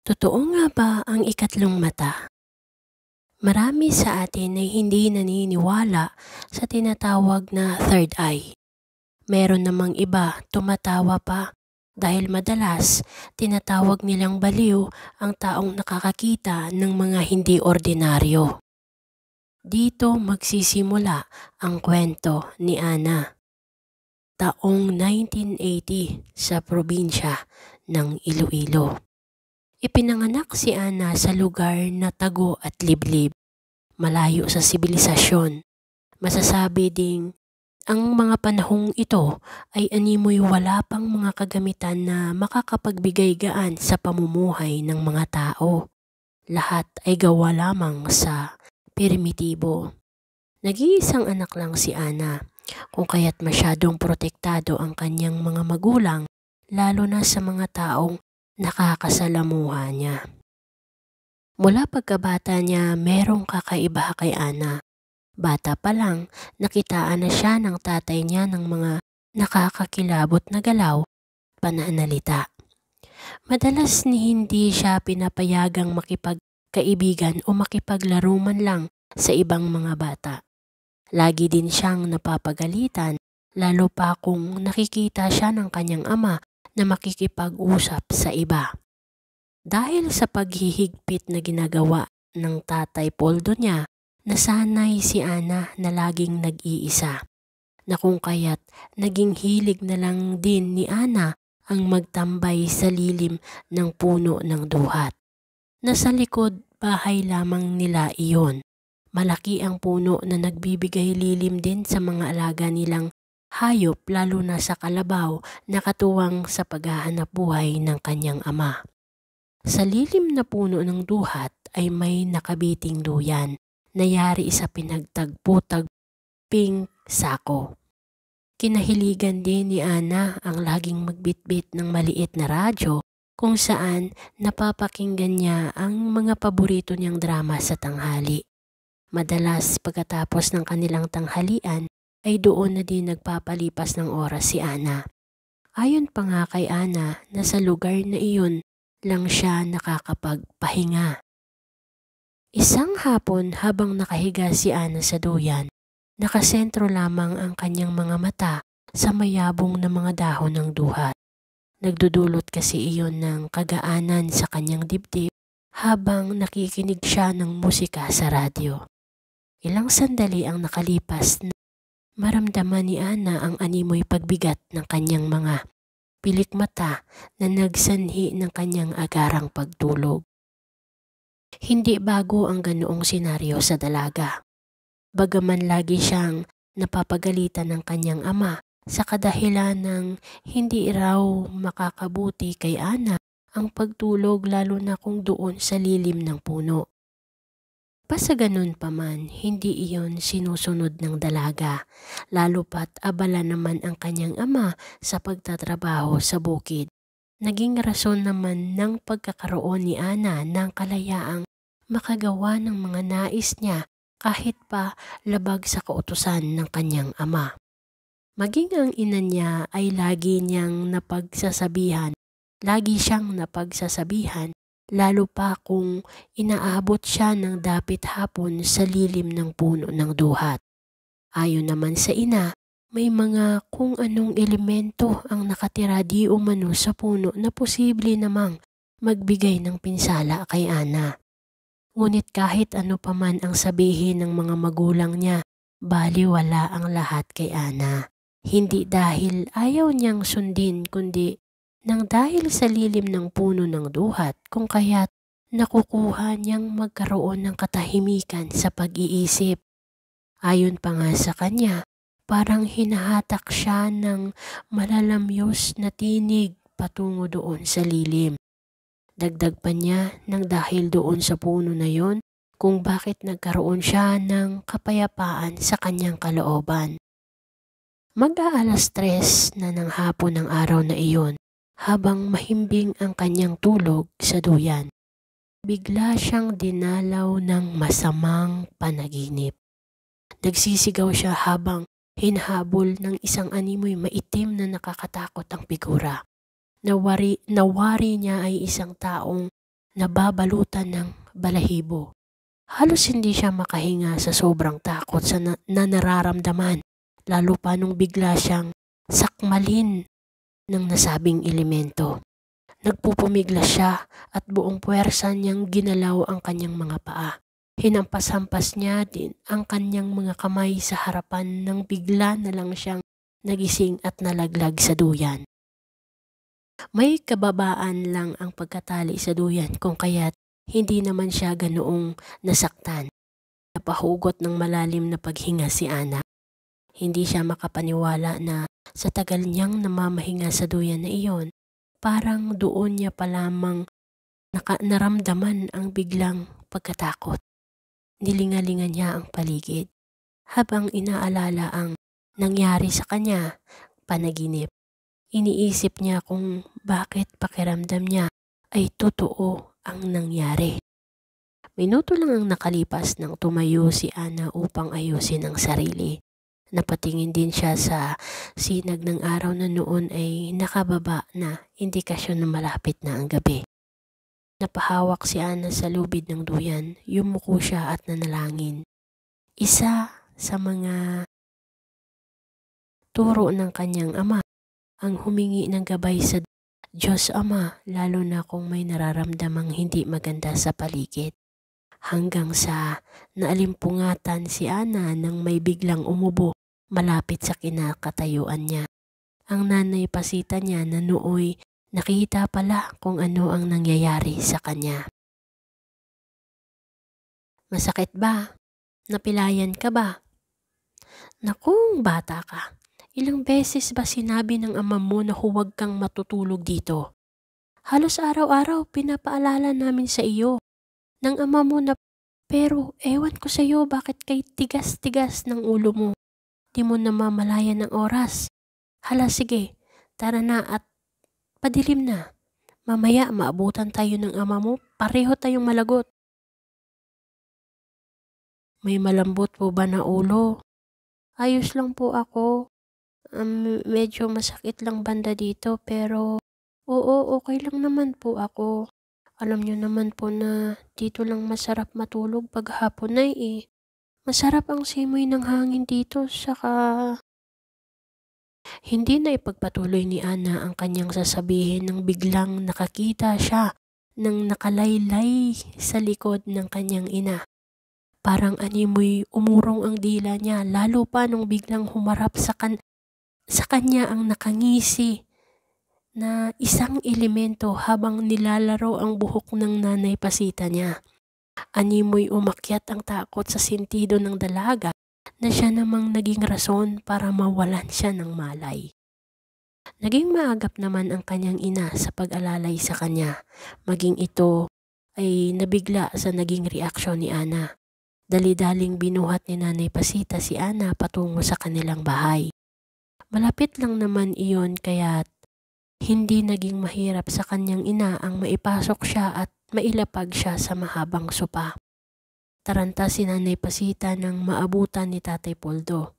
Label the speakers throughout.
Speaker 1: Totoo nga ba ang ikatlong mata? Marami sa atin ay hindi naniniwala sa tinatawag na third eye. Meron namang iba tumatawa pa dahil madalas tinatawag nilang baliw ang taong nakakakita ng mga hindi ordinaryo. Dito magsisimula ang kwento ni Ana. Taong 1980 sa probinsya ng Iloilo. Ipinanganak si Ana sa lugar na tago at liblib, malayo sa sibilisasyon. Masasabi ding ang mga panahong ito ay animoy wala pang mga kagamitan na makakapagbigay gaan sa pamumuhay ng mga tao. Lahat ay gawa lamang sa primitibo. Nag-iisang anak lang si Ana, kung kaya't masyadong protektado ang kanyang mga magulang, lalo na sa mga taong nakakasalamuha niya. Mula pagkabata niya, merong kakaiba kay Ana. Bata pa lang, nakitaan na siya ng tatay niya ng mga nakakakilabot na galaw, pananalita. Madalas ni hindi siya pinapayagang makipagkaibigan o makipaglaro man lang sa ibang mga bata. Lagi din siyang napapagalitan, lalo pa kung nakikita siya ng kanyang ama na makikipag-usap sa iba. Dahil sa paghihigpit na ginagawa ng tatay Poldo niya, nasanay si Ana na laging nag-iisa, na kung kaya't naging hilig na lang din ni Ana ang magtambay sa lilim ng puno ng duhat. Nasa likod bahay lamang nila iyon. Malaki ang puno na nagbibigay lilim din sa mga alaga nilang hayop, lalo na sa kalabaw na katuwang sa paghahanap buhay ng kanyang ama. Sa lilim na puno ng duhat ay may nakabiting duyan na yari sa pinagtagpo-tagping sako. Kinahiligan din ni Ana ang laging magbitbit ng maliit na radyo kung saan napapakinggan niya ang mga paborito niyang drama sa tanghali. Madalas pagkatapos ng kanilang tanghalian ay doon na din nagpapalipas ng oras si Ana. Ayon pa nga kay Ana na sa lugar na iyon lang siya nakakapagpahinga. Isang hapon habang nakahiga si Ana sa duyan, nakasentro lamang ang kanyang mga mata sa mayabong na mga dahon ng duhat. Nagdudulot kasi iyon ng kagaanan sa kanyang dibdib habang nakikinig siya ng musika sa radyo. Ilang sandali ang nakalipas na maramdaman ni Ana ang animoy pagbigat ng kanyang mga pilik mata na nagsanhi ng kanyang agarang pagtulog. Hindi bago ang ganoong senaryo sa dalaga. Bagaman lagi siyang napapagalitan ng kanyang ama sa kadahilan ng hindi raw makakabuti kay Ana ang pagtulog, lalo na kung doon sa lilim ng puno. Sa ganun pa man, hindi iyon sinusunod ng dalaga, lalo pat abala naman ang kanyang ama sa pagtatrabaho sa bukid. Naging rason naman ng pagkakaroon ni Ana ng kalayaang makagawa ng mga nais niya kahit pa labag sa kautusan ng kanyang ama. Maging ang ina niya ay lagi siyang napagsasabihan, lalo pa kung inaabot siya ng dapit hapon sa lilim ng puno ng duhat. Ayon naman sa ina, may mga kung anong elemento ang nakatira di umano sa puno na posible namang magbigay ng pinsala kay Ana. Ngunit kahit ano pa man ang sabihin ng mga magulang niya, baliwala ang lahat kay Ana. Hindi dahil ayaw niyang sundin, kundi nang dahil sa lilim ng puno ng duhat, kung kaya't nakukuha niyang magkaroon ng katahimikan sa pag-iisip. Ayon pa nga sa kanya, parang hinahatak siya ng malalamyos na tinig patungo doon sa lilim. Dagdag pa niya nang dahil doon sa puno na yon, kung bakit nagkaroon siya ng kapayapaan sa kanyang kalooban. Mag-aalas 3 na ng hapon ng araw na iyon, habang mahimbing ang kanyang tulog sa duyan, bigla siyang dinalaw ng masamang panaginip. Nagsisigaw siya habang hinahabol ng isang animoy maitim na nakakatakot ang figura. Nawari niya ay isang taong nababalutan ng balahibo. Halos hindi siya makahinga sa sobrang takot na nararamdaman, lalo pa nung bigla siyang sakmalin ng nasabing elemento. Nagpupumiglas siya at buong puwersa niyang ginalaw ang kanyang mga paa. Hinampas-hampas niya din ang kanyang mga kamay sa harapan nang bigla na lang siyang nagising at nalaglag sa duyan. May kababaan lang ang pagkatali sa duyan kung kaya't hindi naman siya ganoong nasaktan. Napahugot ng malalim na paghinga si Ana. Hindi siya makapaniwala na sa tagal niyang namamahinga sa duyan na iyon, parang doon niya pa lamang naramdaman ang biglang pagkatakot. Nilingalingan niya ang paligid habang inaalala ang nangyari sa kanya, panaginip. Iniisip niya kung bakit pakiramdam niya ay totoo ang nangyari. Minuto lang ang nakalipas nang tumayo si Ana upang ayusin ang sarili. Napatingin din siya sa sinag ng araw na noon ay nakababa na indikasyon na malapit na ang gabi. Napahawak si Ana sa lubid ng duyan, yumuko siya at nanalangin. Isa sa mga turo ng kanyang ama ang humingi ng gabay sa Diyos Ama, lalo na kung may nararamdamang hindi maganda sa paligid. Hanggang sa naalimpungatan si Ana nang may biglang umubo malapit sa kinakatayuan niya. Ang nanay Pasita niya na nooy nakita pala kung ano ang nangyayari sa kanya. Masakit ba? Napilayan ka ba? Nakung bata ka. Ilang beses ba sinabi ng ama mo na huwag kang matutulog dito? Halos araw-araw pinapaalala namin sa iyo ng ama mo na pero ewan ko sa iyo bakit kay tigas-tigas ng ulo mo. Di mo namamalayan ng oras. Hala sige, tara na at padilim na. Mamaya maabutan tayo ng ama mo, pareho tayong malagot. May malambot po ba na ulo? Ayos lang po ako. Medyo masakit lang banda dito pero oo, okay lang naman po ako. Alam niyo naman po na dito lang masarap matulog pag hapon na eh. Masarap ang simoy ng hangin dito saka hindi na ipagpatuloy ni Ana ang kanyang sasabihin nang biglang nakakita siya ng nakalaylay sa likod ng kanyang ina. Parang animoy umurong ang dila niya lalo pa nung biglang humarap sa kanya ang nakangisi na isang elemento habang nilalaro ang buhok ng nanay Pasita niya. Animoy umakyat ang takot sa sentido ng dalaga na siya namang naging rason para mawalan siya ng malay. Naging maagap naman ang kanyang ina sa pag-alalay sa kanya, maging ito ay nabigla sa naging reaksyon ni Ana. Dali-daling binuhat ni Nanay Pasita si Ana patungo sa kanilang bahay. Malapit lang naman iyon kaya't hindi naging mahirap sa kanyang ina ang maipasok siya at mailapag siya sa mahabang sopa. Taranta si Nanay Pasita nang maabutan ni Tatay Poldo.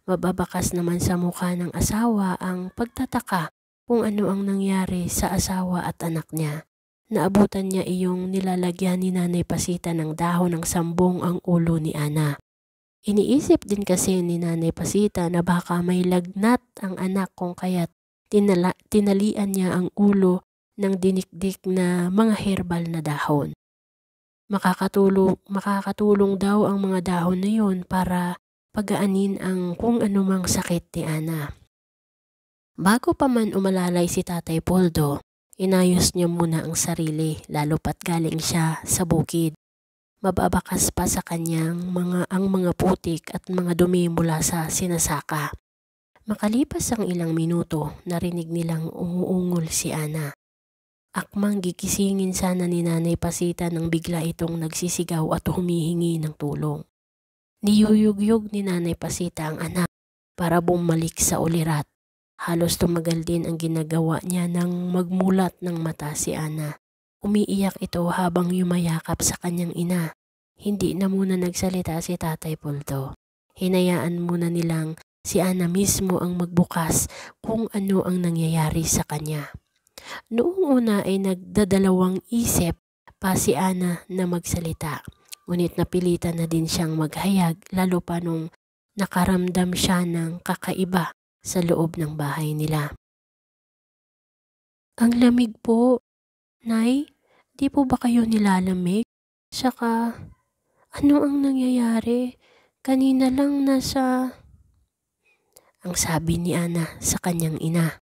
Speaker 1: Mababakas naman sa mukha ng asawa ang pagtataka kung ano ang nangyari sa asawa at anak niya. Naabutan niya iyong nilalagyan ni Nanay Pasita ng dahon ng sambong ang ulo ni Ana. Iniisip din kasi ni Nanay Pasita na baka may lagnat ang anak kung kaya't tinalian niya ang ulo ng dinikdik na mga herbal na dahon. Makakatulong daw ang mga dahon na yon para pagaanin ang kung anumang sakit ni Ana. Bago pa man umalalay si Tatay Poldo, inayos niya muna ang sarili lalo pat galing siya sa bukid. Mababakas pa sa kanyang ang mga putik at mga dumi mula sa sinasaka. Makalipas ang ilang minuto, narinig nilang umuungol si Ana. Akmang gikisingin sana ni Nanay Pasita nang bigla itong nagsisigaw at humihingi ng tulong. Niyuyugyug ni Nanay Pasita ang anak para bumalik sa ulirat. Halos tumagal din ang ginagawa niya nang magmulat ng mata si Ana. Umiiyak ito habang yumayakap sa kanyang ina. Hindi na muna nagsalita si Tatay Poldo. Hinayaan muna nilang si Ana mismo ang magbukas kung ano ang nangyayari sa kanya. Noong una ay nagdadalawang isip pa si Ana na magsalita. Ngunit napilitan na din siyang maghayag lalo pa nung nakaramdam siya ng kakaiba sa loob ng bahay nila. Ang lamig po. Nay, di po ba kayo nilalamig? Saka, ano ang nangyayari? Kanina lang ang sabi ni Ana sa kanyang ina.